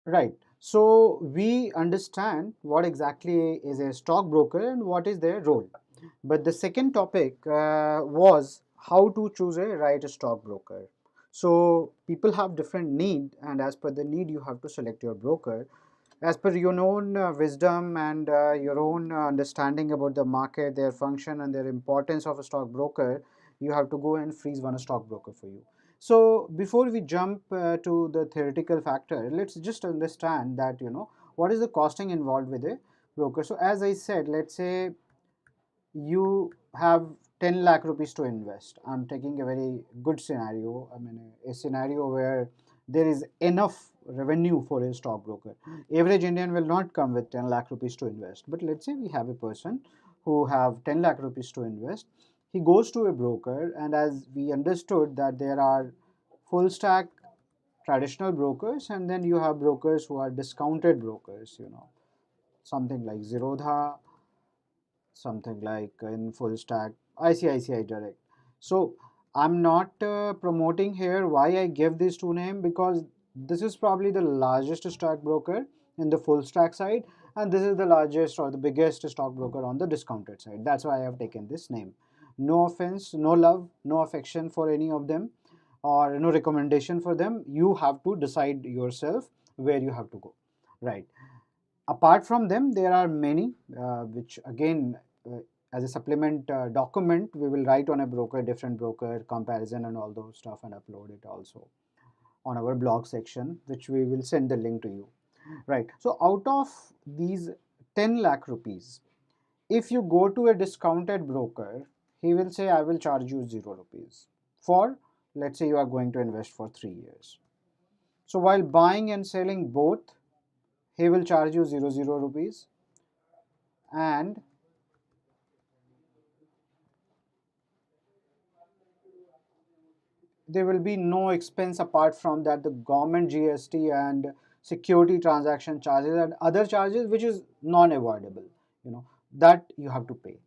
Right. So we understand what exactly is a stockbroker and what is their role. But the second topic was how to choose a right stockbroker. So people have different need, and as per the need, you have to select your broker. As per your own wisdom and your own understanding about the market, their function, and their importance of a stockbroker, you have to go and freeze one stockbroker for you. So before we jump to the theoretical factor, let's just understand that what is the costing involved with a broker. So as I said, let's say you have 10 lakh rupees to invest. I'm taking a very good scenario. I mean, a scenario where there is enough revenue for a stockbroker. Average Indian will not come with 10 lakh rupees to invest. But let's say we have a person who have 10 lakh rupees to invest. He goes to a broker, and as we understood that there are full stack traditional brokers, and then you have brokers who are discounted brokers, something like Zerodha, something like in full stack ICICI Direct. So I'm not promoting here why I give these two names, because this is probably the largest stockbroker in the full stack side, and this is the largest or the biggest stockbroker on the discounted side. That's why I have taken this name. No offense, no love, no affection for any of them, or no recommendation for them. You have to decide yourself where you have to go, right? Apart from them, there are many, which again, as a supplement document, we will write on a broker, different broker comparison and all those stuff, and upload it also on our blog section, which we will send the link to you. Right. So out of these 10 lakh rupees, if you go to a discounted broker, he will say, I will charge you 0 rupees for, let's say you are going to invest for 3 years. So while buying and selling both, he will charge you 0 rupees, and there will be no expense apart from that, the government GST and security transaction charges and other charges, which is non-avoidable, that you have to pay.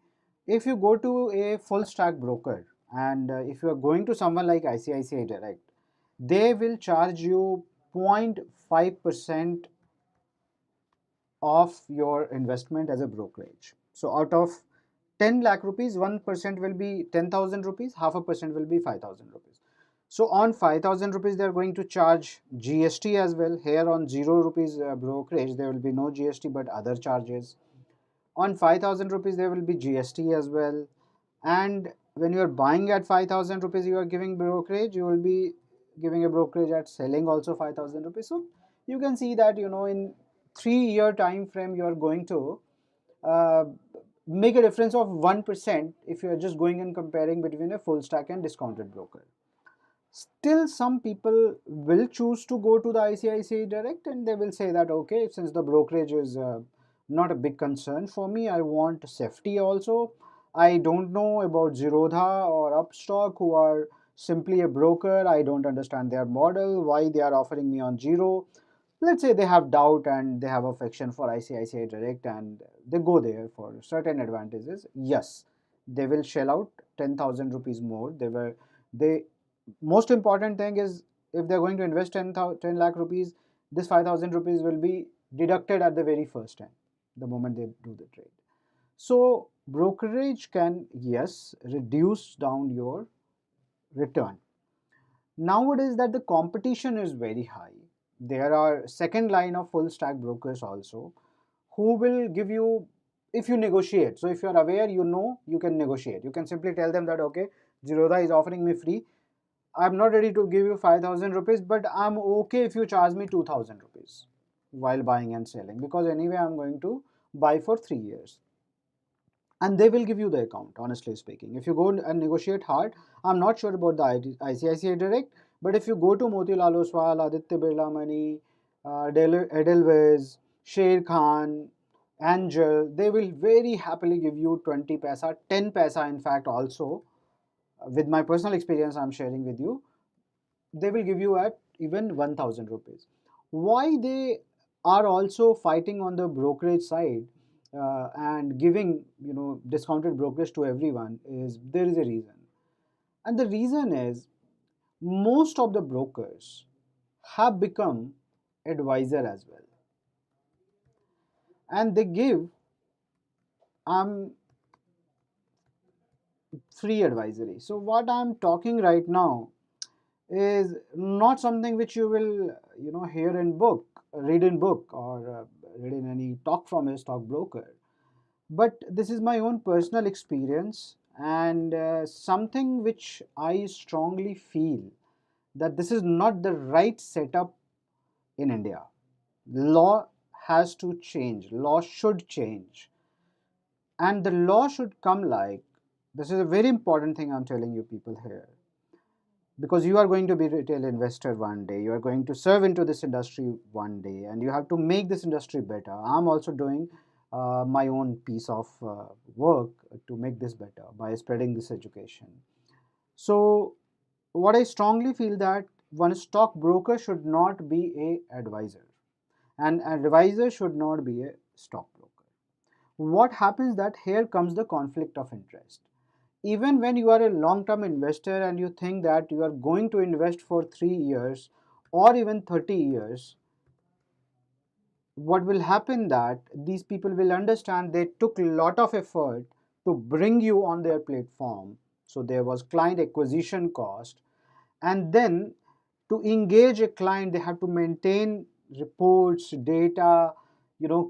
If you go to a full stack broker, and if you are going to someone like ICICI Direct, they will charge you 0.5% of your investment as a brokerage. So out of 10 lakh rupees, 1% will be 10,000 rupees, half a percent will be 5,000 rupees. So on 5,000 rupees, they are going to charge GST as well. Here on 0 rupees brokerage, there will be no GST but other charges. On 5,000 rupees, there will be GST as well. And when you are buying at 5,000 rupees, you are giving brokerage, you will be giving a brokerage at selling also 5,000 rupees. So you can see that, in 3 year time frame, you are going to uh, make a difference of 1% if you are just going and comparing between a full stack and discounted broker. Still, some people will choose to go to the ICICI Direct, and they will say that, okay, since the brokerage is not a big concern for me, I want safety also. I don't know about Zerodha or Upstock, who are simply a broker. I don't understand their model, why they are offering me on zero. Let's say they have doubt and they have affection for ICICI Direct, and they go there for certain advantages. Yes, they will shell out 10,000 rupees more. They Most important thing is, if they're going to invest 10 lakh rupees, this 5,000 rupees will be deducted at the very first time, the moment they do the trade. So brokerage can, yes, reduce down your return. Nowadays that the competition is very high, there are second line of full stack brokers also, who will give you, if you negotiate. So if you are aware, you can negotiate. You can simply tell them that, okay, Zerodha is offering me free, I'm not ready to give you 5,000 rupees, but I'm okay if you charge me 2,000 rupees while buying and selling, because anyway I'm going to buy for 3 years, and they will give you the account. Honestly speaking, if you go and negotiate hard, I'm not sure about the ICICI Direct, but if you go to Motilal Oswal, Aditya Birla Money, Edelweiss, Sher Khan, Angel, they will very happily give you 20 paisa, 10 paisa in fact also. With my personal experience I'm sharing with you, they will give you at even 1,000 rupees. Why they are also fighting on the brokerage side and giving discounted brokerage to everyone, is there is a reason. And the reason is, most of the brokers have become advisor as well, and they give free advisory. So what I'm talking right now is not something which you will hear in book, read in book, or read in any talk from a stockbroker. But this is my own personal experience, and something which I strongly feel that this is not the right setup in India. Law has to change. Law should change, and the law should come like, this is a very important thing I'm telling you people here, because you are going to be retail investor one day, you are going to serve into this industry one day, and you have to make this industry better. I'm also doing my own piece of work to make this better by spreading this education. So what I strongly feel that one stockbroker should not be a advisor, and an advisor should not be a stockbroker. What happens that here comes the conflict of interest. Even when you are a long term investor and you think that you are going to invest for 3 years or even 30 years, what will happen that these people will understand they took a lot of effort to bring you on their platform. So there was client acquisition cost, and then to engage a client they have to maintain reports, data,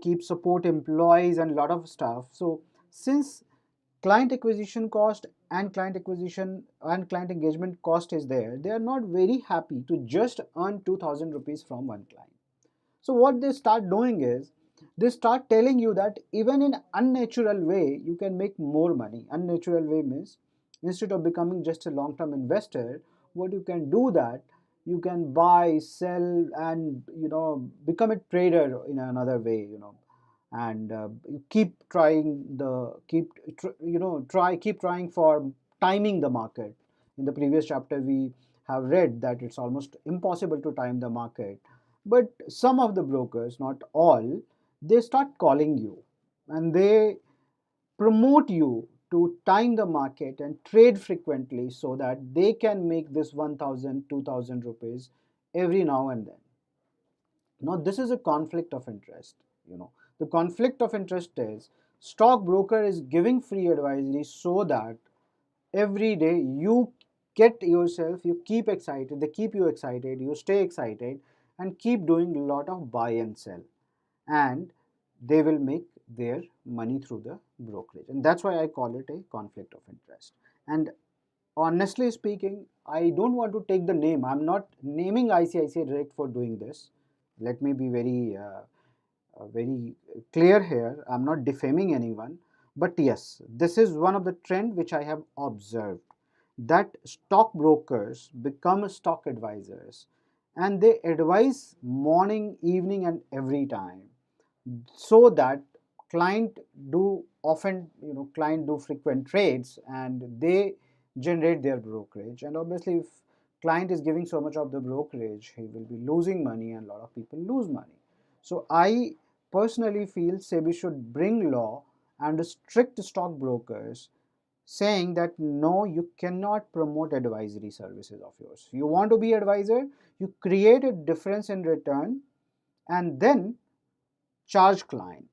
keep support employees and a lot of stuff. So since client acquisition cost and client acquisition and client engagement cost is there, they are not very happy to just earn 2000 rupees from one client. So what they start doing is they start telling you that even in unnatural way you can make more money. Unnatural way means instead of becoming just a long-term investor, what you can do that you can buy, sell, and become a trader in another way, and you keep trying the keep tr- you know try keep trying for timing the market. In the previous chapter we have read that it's almost impossible to time the market, but some of the brokers, not all, they start calling you and they promote you to time the market and trade frequently so that they can make this 1000, 2000 rupees every now and then. Now this is a conflict of interest. The conflict of interest is stockbroker is giving free advisory so that every day you get yourself, you keep excited, they keep you excited, you stay excited, and keep doing a lot of buy and sell, and they will make their money through the brokerage, and that's why I call it a conflict of interest. And honestly speaking, I don't want to take the name. I'm not naming ICICI Direct for doing this. Let me be very clear here. I'm not defaming anyone, but yes, this is one of the trend which I have observed, that stockbrokers become stock advisors and they advise morning, evening, and every time, so that client do often client do frequent trades and they generate their brokerage. And obviously if client is giving so much of the brokerage, he will be losing money and a lot of people lose money. So I personally feel SEBI should bring law and strict stockbrokers, saying that no, you cannot promote advisory services of yours. You want to be advisor, you create a difference in return and then charge client.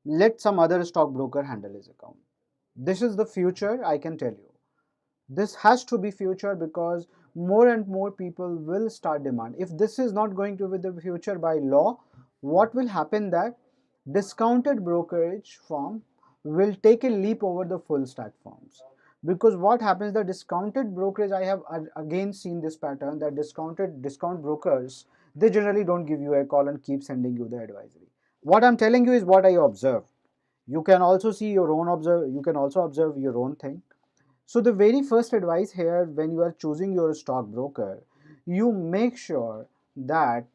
Let some other stockbroker handle his account. This is the future, I can tell you. This has to be future because more and more people will start demand. If this is not going to be the future by law, what will happen that discounted brokerage firm will take a leap over the full stack firms. Because what happens, the discounted brokerage, I have again seen this pattern that discount brokers, they generally don't give you a call and keep sending you the advisory. What I'm telling you is what I observe. You can also see your own observe, you can also observe your own thing. So the very first advice here, when you are choosing your stockbroker, you make sure that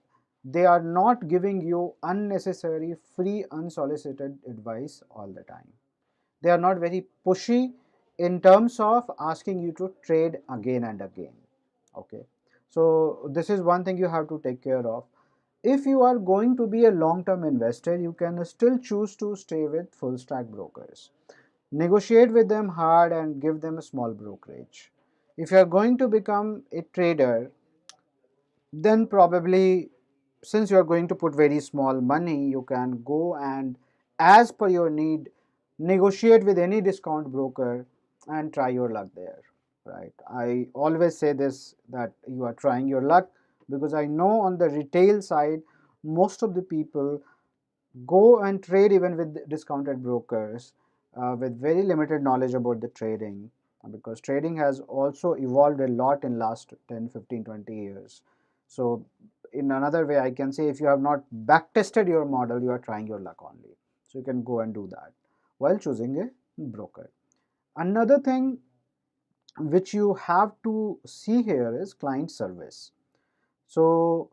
they are not giving you unnecessary free unsolicited advice all the time. They are not very pushy in terms of asking you to trade again and again. Okay, so this is one thing you have to take care of. If you are going to be a long-term investor, you can still choose to stay with full stack brokers. Negotiate with them hard and give them a small brokerage. If you are going to become a trader, then probably since you are going to put very small money, you can go and, as per your need, negotiate with any discount broker and try your luck there, right? I always say this, that you are trying your luck, because I know on the retail side, most of the people go and trade even with discounted brokers with very limited knowledge about the trading, because trading has also evolved a lot in last 10, 15, 20 years. So in another way, I can say, if you have not back tested your model, you are trying your luck only. So you can go and do that while choosing a broker. Another thing which you have to see here is client service. So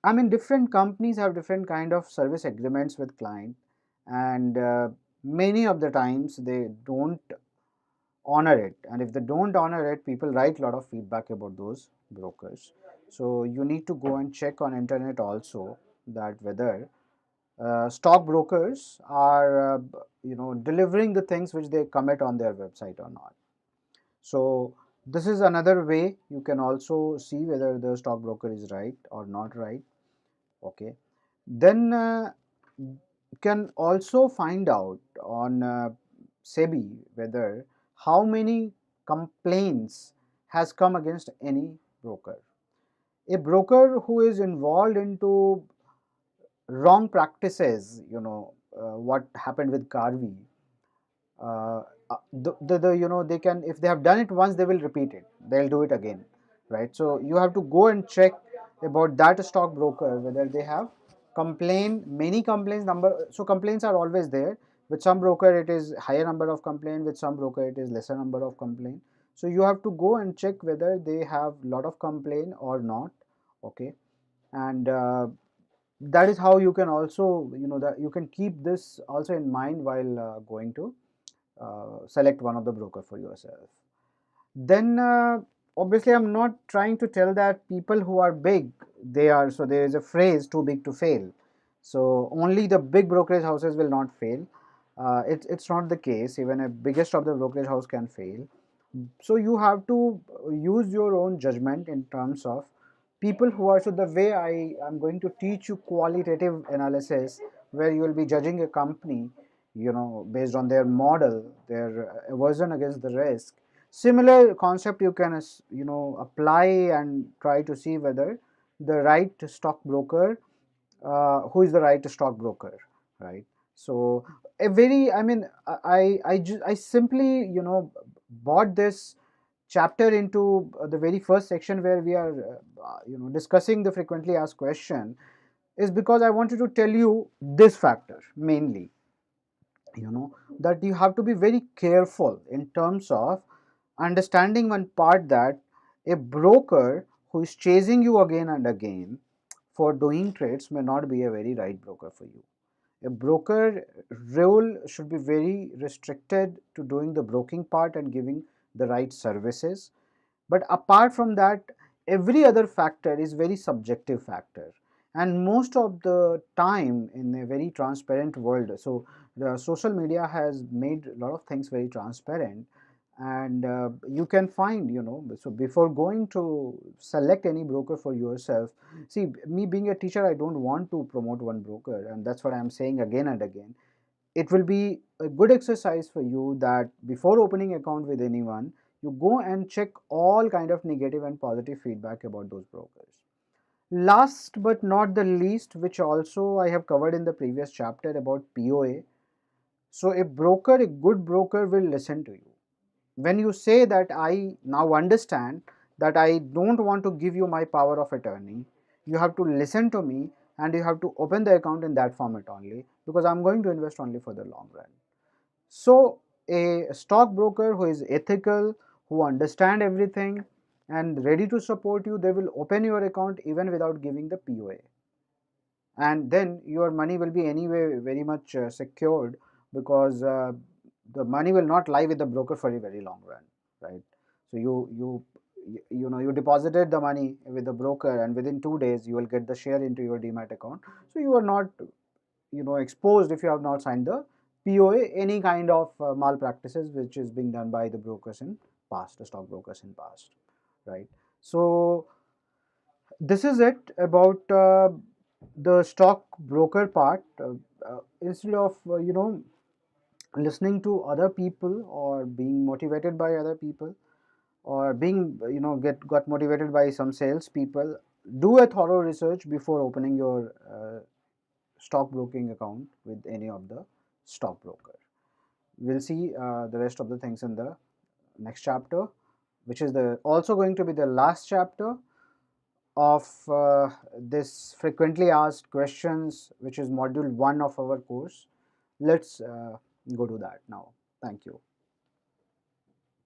I mean, different companies have different kind of service agreements with client, and many of the times they don't honor it. And if they don't honor it, people write a lot of feedback about those brokers. So you need to go and check on internet also, that whether stock brokers are delivering the things which they commit on their website or not. So this is another way you can also see whether the stockbroker is right or not right. Okay, then can also find out on SEBI whether how many complaints has come against any broker. A broker who is involved into wrong practices, what happened with Carvi, uh, they can, if they have done it once, they will repeat it, they'll do it again, right? So you have to go and check about that stockbroker whether they have many complaints number. So complaints are always there. With some broker it is higher number of complaint, with some broker it is lesser number of complaint. So you have to go and check whether they have lot of complaint or not. Okay, and that is how you can also, that you can keep this also in mind while going to select one of the broker for yourself. Then obviously I'm not trying to tell that people who are big, they are, so there is a phrase, too big to fail. So only the big brokerage houses will not fail. It's not the case. Even a biggest of the brokerage house can fail. So you have to use your own judgment in terms of people who are, so the way I am going to teach you qualitative analysis, where you will be judging a company, based on their model, their aversion against the risk. Similar concept you can apply and try to see whether the right stockbroker, who is the right stockbroker, right? So a very, I mean, I simply bought this chapter into the very first section where we are discussing the frequently asked question, is because I wanted to tell you this factor mainly, that you have to be very careful in terms of understanding one part, that a broker who is chasing you again and again for doing trades may not be a very right broker for you. A broker role should be very restricted to doing the broking part and giving the right services. But apart from that, every other factor is very subjective factor. And most of the time in a very transparent world, so the social media has made a lot of things very transparent, and you can find, so before going to select any broker for yourself, see, me being a teacher, I don't want to promote one broker, and that's what I'm saying again and again. It will be a good exercise for you that before opening account with anyone, you go and check all kind of negative and positive feedback about those brokers. Last but not the least, which also I have covered in the previous chapter about POA. So a good broker will listen to you. When you say that I now understand that I don't want to give you my power of attorney, you have to listen to me and you have to open the account in that format only, because I'm going to invest only for the long run. So a stockbroker who is ethical, who understand everything and ready to support you, they will open your account even without giving the POA. And then your money will be anyway very much secured, because the money will not lie with the broker for a very long run, right? So you deposited the money with the broker, and within 2 days you will get the share into your demat account. So you are not exposed if you have not signed the POA any kind of malpractices which is being done by the brokers in past, the stockbrokers in past, right? So this is it about the stock broker part. Instead of listening to other people or being motivated by other people, or being got motivated by some sales people, do a thorough research before opening your stockbroking account with any of the stockbroker. We'll see the rest of the things in the next chapter, which is the also going to be the last chapter of this frequently asked questions, which is module 1 of our course. Let's go to that now. Thank you.